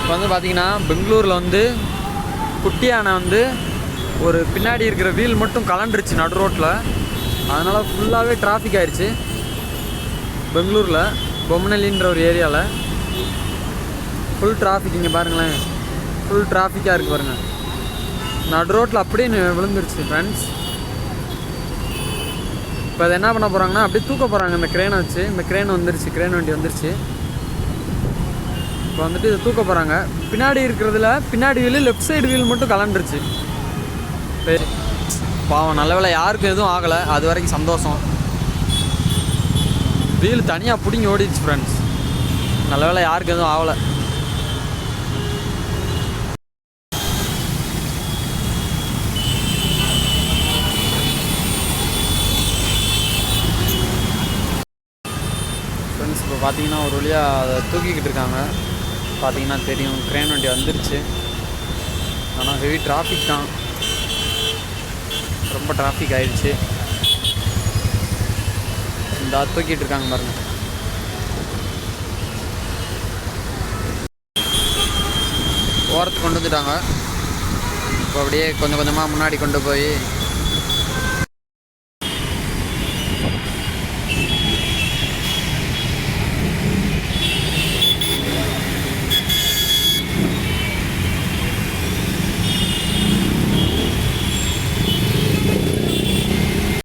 இப்போ வந்து பார்த்தீங்கன்னா பெங்களூரில் வந்து குட்டியான வந்து ஒரு பின்னாடி இருக்கிற வீல் மட்டும் கலண்டுருச்சு நடு ரோட்டில். அதனால் ஃபுல்லாகவே டிராஃபிக் ஆயிடுச்சு பெங்களூரில். பொம்மனல்லின்ற ஒரு ஏரியாவில் ஃபுல் டிராஃபிக். இங்கே பாருங்களேன், ஃபுல் டிராஃபிக்காக இருக்குது பாருங்கள். நடு ரோட்டில் அப்படியே விழுந்துருச்சு ஃப்ரெண்ட்ஸ். இப்போ அதை என்ன பண்ண போகிறாங்கன்னா அப்படியே தூக்க போகிறாங்க இந்த க்ரேனை வச்சு. இந்த க்ரேன் வந்துருச்சு, க்ரேன் வண்டி வந்துருச்சு. இப்போ வந்துட்டு இதை தூக்க போகிறாங்க. பின்னாடி இருக்கிறதுல பின்னாடி வீல் லெஃப்ட் சைடு வீல் மட்டும் கலண்டுருச்சு. பாவம், நல்ல வேலை யாருக்கும் எதுவும் ஆகலை, அது வரைக்கும் சந்தோஷம். வீல் தனியாக பிடிங்கி ஓடிடுச்சு ஃப்ரெண்ட்ஸ். நல்ல வேலை யாருக்கும் எதுவும் ஆகலை. ஃப்ரெண்ட்ஸ் இப்போ பார்த்தீங்கன்னா ஒரு வழியாக அதை தூக்கிக்கிட்டு இருக்காங்க. பார்த்தீங்கன்னா தெரியும், ட்ரெயின் வண்டி வந்துருச்சு. ஆனால் ஹெவி டிராஃபிக் தான், ரொம்ப டிராஃபிக் ஆகிடுச்சு. இந்த தூக்கிட்டு இருக்காங்க பாருங்க. ஓரத்துக்கு கொண்டு வந்துட்டாங்க. இப்போ அப்படியே கொஞ்சம் கொஞ்சமாக முன்னாடி கொண்டு போய்